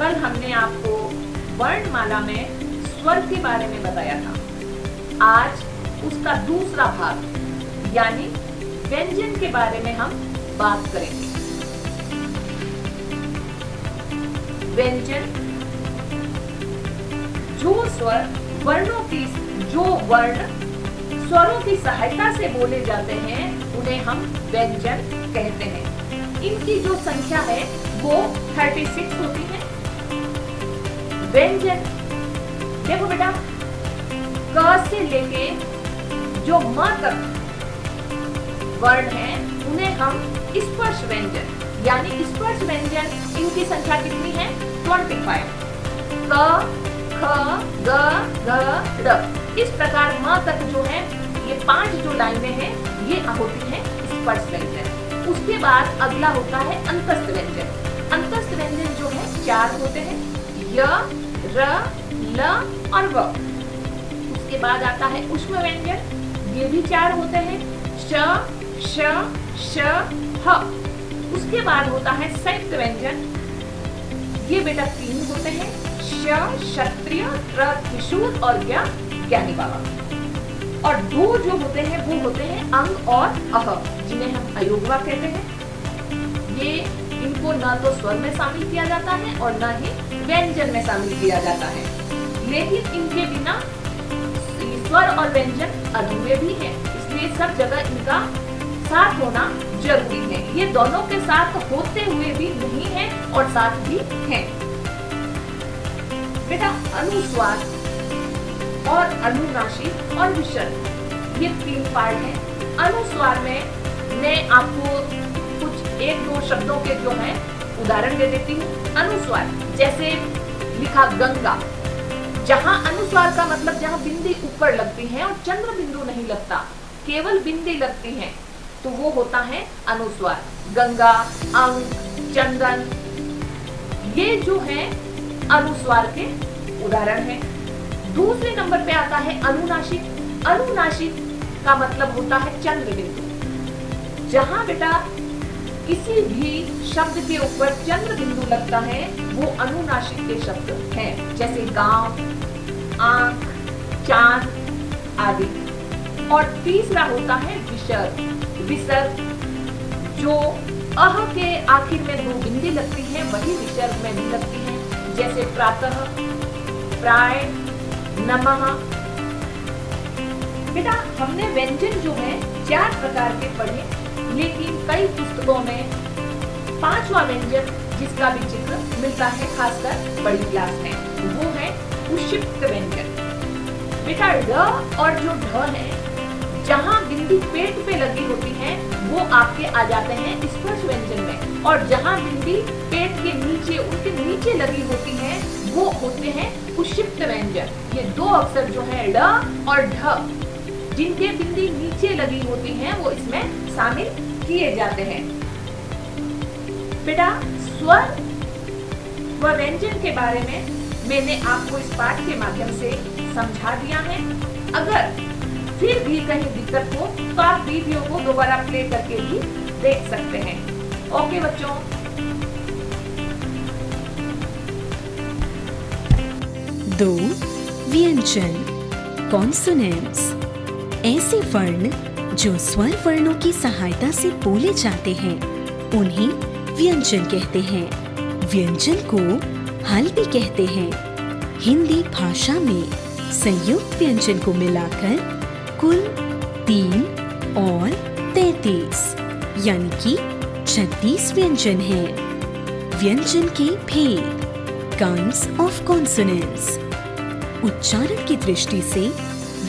कल हमने आपको वर्णमाला में स्वर के बारे में बताया था। आज उसका दूसरा भाग यानी व्यंजन के बारे में हम बात करेंगे। व्यंजन जो स्वर वर्णों की जो वर्ण स्वरों की सहायता से बोले जाते हैं उन्हें हम व्यंजन कहते हैं। इनकी जो संख्या है वो 36 होती है। व्यंजन देखो बेटा, क से लेके जो म तक वर्ण है उन्हें हम स्पर्श व्यंजन यानी स्पर्श व्यंजन, इनकी संख्या कितनी है? 25। क, ख, ग, घ, ड़। इस प्रकार म तक जो है ये 5 जो लाइनें हैं ये होती हैं स्पर्श व्यंजन। उसके बाद अगला होता है अंतस्थ व्यंजन। अंतस्थ व्यंजन जो है 4 होते हैं, य, र, ल और व। उसके बाद आता है ऊष्म व्यंजन, ये भी 4 होते हैं, श, श, श, ह। उसके बाद होता है संयुक्त व्यंजन, ये बेटा 3 होते हैं, श, क्षत्रिय, त्र, त्रिशूल और य, ज्ञानी बाबा। और 2 जो होते हैं वो होते हैं अंग और अह, जिन्हें हम अयोगवा कहते हैं। ये इनको न तो स्वर में शामिल किया जाता है और न ही व्यंजन में शामिल किया जाता है, लेकिन इनके बिना स्वर और व्यंजन अधूरे भी हैं, इसलिए सब जगह इनका साथ होना जरूरी है। ये दोनों के साथ होते हुए भी नहीं है और साथ भी हैं। बेटा अनुस्वार और अनुनासिक और विसर्ग, ये 3 पार्ट हैं। अनुस्वार में मैं आपको कुछ 1-2 शब्दों के जो हैं उदाहरण दे देती हूँ। अनुस्वार जैसे लिखा गंगा, जहाँ अनुस्वार का मतलब जहाँ बिंदी ऊपर लगती है और चंद्र बिंदु नहीं लगता, केवल बिंदी लगती है, तो वो होता है अनुस्वार। गंगा, अंक, चंदन, ये जो है अनुस्वार के उदाहरण हैं। दूसरे नंबर पे आता है अनुनासिक। अनुनासिक का मतलब होता है चंद्र बिंदु। जहां बेटा किसी भी शब्द के ऊपर चंद्र बिंदु लगता है वो अनुनासिक के शब्द हैं, जैसे गांव, आंख, चांद आदि। और तीसरा होता है विसर्ग। विसर्ग जो अह के आखिर में 2 बिंदी लगती है वही विसर्ग में भी लगती है, जैसे प्रातः, प्राय, नमः। बेटा हमने व्यंजन जो है 4 प्रकार के पढ़े, लेकिन कई पुस्तकों में 5वां व्यंजन जिसका भी जिक्र मिलता है खासकर बड़ी क्लास में, वो है उक्षिप्त व्यंजन। बेटा ड और जो ढ है, जहाँ बिंदी पेट पे लगी होती है वो आपके आ जाते हैं स्पर्श व्यंजन में, और जहाँ बिंदी पेट के नीचे उनके नीचे लगी होती है वो होते हैं उक्षिप्त व्यंजन। ये 2 अक्षर जो है ड और ढ, जिनके बिंदी नीचे लगी होती हैं वो इसमें शामिल किए जाते हैं। बेटा स्वर व व्यंजन के बारे में मैंने आपको इस पाठ के माध्यम से समझा दिया है। अगर फिर भी कहीं दिक्कत हो तो आप वीडियो को दोबारा प्ले करके भी देख सकते हैं। ओके बच्चों। दो व्यंजन कॉन्सोनेंट्स, ऐसे वर्ण जो स्वर वर्णों की सहायता से बोले जाते हैं उन्हें व्यंजन कहते हैं। व्यंजन को हल भी कहते हैं। हिंदी भाषा में संयुक्त व्यंजन को मिलाकर कुल 3 और 33 यानी कि 36 व्यंजन हैं। व्यंजन के भेद, काइंड्स ऑफ कॉन्सोनेंट्स। उच्चारण की दृष्टि से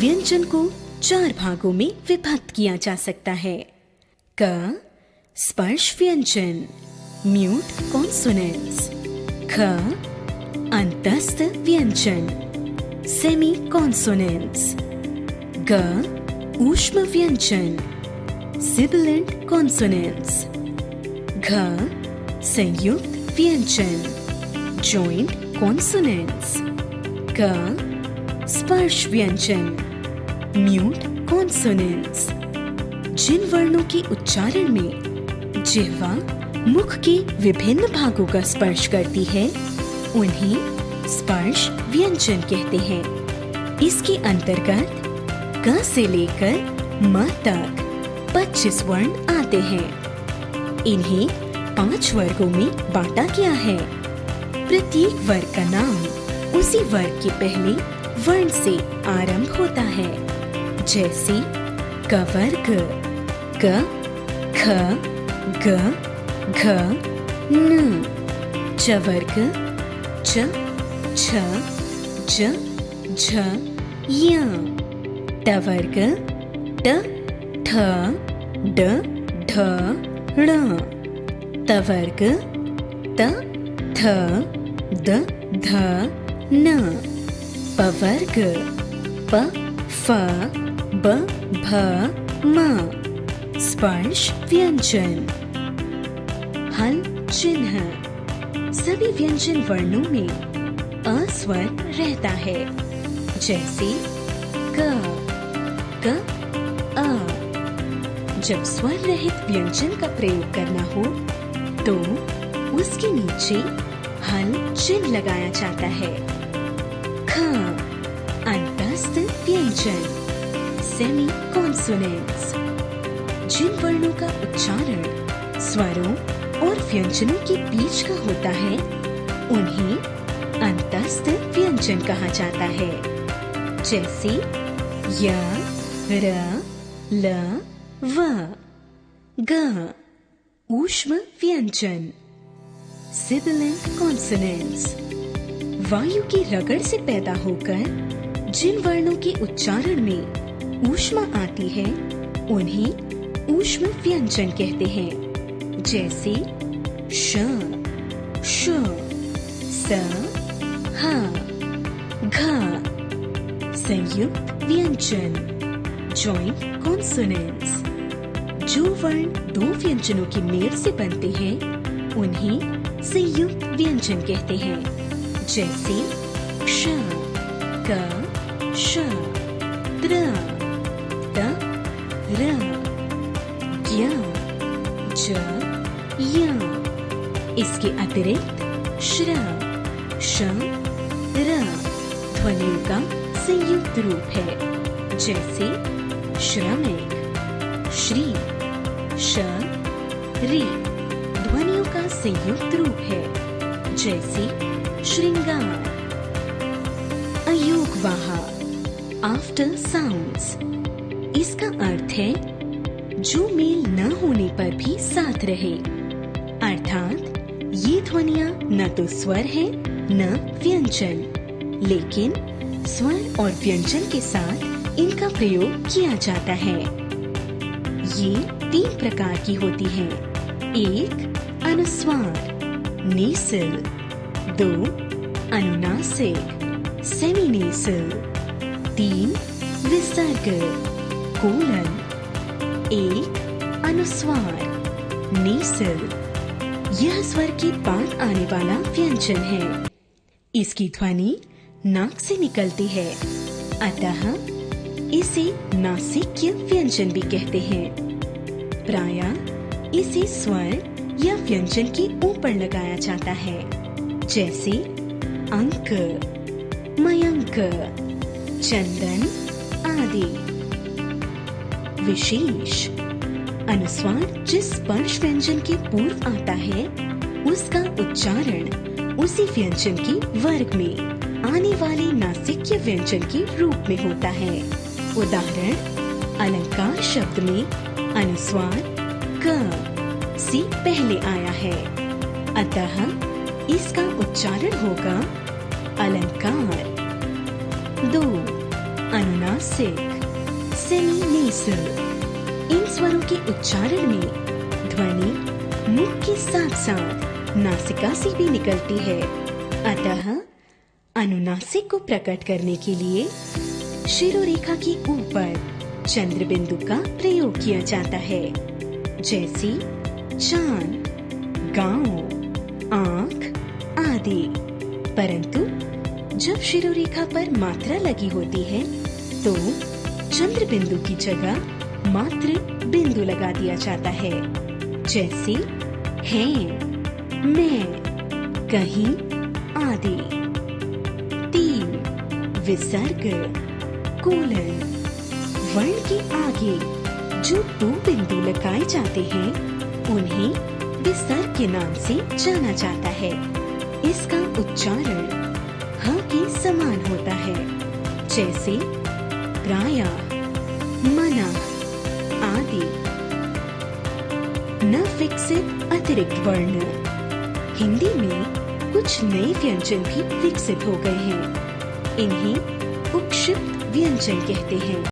व्यंजन को 4 भागों में विभक्त किया जा सकता है। क स्पर्श व्यंजन, म्यूट कॉन्सोनेंट्स। ख अंतस्थ व्यंजन, सेमी कॉन्सोनेंट्स। ग ऊष्म व्यंजन, सिबिलेंट कॉन्सोनेंट्स। घ संयुक्त व्यंजन, जॉइंट कॉन्सोनेंट्स। क स्पर्श व्यंजन, म्यूट कॉन्सोनेंट्स। जिन वर्णों के उच्चारण में जिह्वा मुख के विभिन्न भागों का स्पर्श करती है उन्हें स्पर्श व्यंजन कहते हैं। इसके अंतर्गत क से लेकर म तक 25 वर्ण आते हैं। इन्हें 5 वर्गों में बांटा गया है। प्रत्येक वर्ग का नाम उसी वर्ग के पहले वर्ण से आरंभ होता है, जैसे क वर्ग क, ख, ग, घ, न। च वर्ग च, छ, ज, झ, य। ट वर्ग ट, ठ, ड, ढ, ण। त वर्ग त, थ, द, ध, न। प वर्ग प, फ, ब, भ, म। स्पर्श व्यंजन। हल चिन्ह। सभी व्यंजन वर्णों में अ स्वर रहता है, जैसे क, क, अ। जब स्वर रहित व्यंजन का प्रयोग करना हो तो उसके नीचे हल चिन्ह लगाया जाता है। ख, अंतस्थ व्यंजन, सेमी कॉन्सोनेंट्स। जिन वर्णों का उच्चारण स्वरों और व्यंजनों के बीच का होता है उन्हें अंतस्थ व्यंजन कहा जाता है, जैसे य, र, ल, व। ग, ऊष्म व्यंजन, सिबिलेंट कॉन्सोनेंट्स। वायु की रगड़ से पैदा होकर जिन वर्णों के उच्चारण में ऊष्मा आती है उन्हें ऊष्म व्यंजन कहते हैं, जैसे श, श, स, ह, घ। संयुक्त व्यंजन, जॉइंट कॉन्सोनेंट्स। जो वर्ण दो व्यंजनों के मेल से बनते हैं उन्हें संयुक्त व्यंजन कहते हैं, जैसे क्ष, क, श, त्र, त, र, ज्ञ, ज, य। इसके अतिरिक्त श्र, श, र ध्वनियों का संयुक्त रूप है, जैसे श्रमिक, श्री, श, री। ध्वनियों का संयुक्त रूप है, जैसे श्रृंगार। अयोगवाह, आफ्टर साउंड्स। इसका अर्थ है जो मेल न होने पर भी साथ रहे, अर्थात ये ध्वनियां न तो स्वर है न व्यंजन, लेकिन स्वर और व्यंजन के साथ इनका प्रयोग किया जाता है। ये 3 प्रकार की होती हैं। 1 अनुस्वार, नेसल। 2 अनुनासिक, सेमीनेसल। 3 विसर्ग, कोलन। 1 अनुस्वार, नेसल। यह स्वर के बाद आने वाला व्यंजन है। इसकी ध्वनि नाक से निकलती है, अतः इसे नासिक्य व्यंजन भी कहते हैं। प्रायः इसे स्वर या व्यंजन के ऊपर लगाया जाता है, जैसे अंक, मयंक, चंदन आदि। विशेष, अनुस्वार जिस स्पर्श व्यंजन के पूर्व आता है उसका उच्चारण उसी व्यंजन के वर्ग में आने वाले नासिक्य व्यंजन के रूप में होता है। उदाहरण, अलंकार शब्द में अनुस्वार क से पहले आया है, अतः इसका उच्चारण होगा अलंकार। 2 अनुनासिक, सेमीनेसल। इन स्वरों के उच्चारण में ध्वनि मुख के साथ साथ नासिका से भी निकलती है, अतः अनुनासिक को प्रकट करने के लिए शिरोरेखा के ऊपर चंद्र बिंदु का प्रयोग किया जाता है, जैसे चांद, गांव, आंख आदि। परंतु जब शिरोरेखा पर मात्रा लगी होती है तो चंद्र बिंदु की जगह मात्र बिंदु लगा दिया जाता है, जैसे हैं, मैं, कहीं आदि। आदि। 3. विसर्ग कोलन। वर्ण के आगे जो 2 बिंदु लगाए जाते हैं उन्हें विसर्ग के नाम से जाना जाता है। इसका उच्चारण ह के समान होता है, जैसे प्रायः, मना आदि। न विकसित अतिरिक्त वर्ण। हिंदी में कुछ नए व्यंजन भी विकसित हो गए हैं। इन्हें उपक्षिप्त व्यंजन कहते हैं।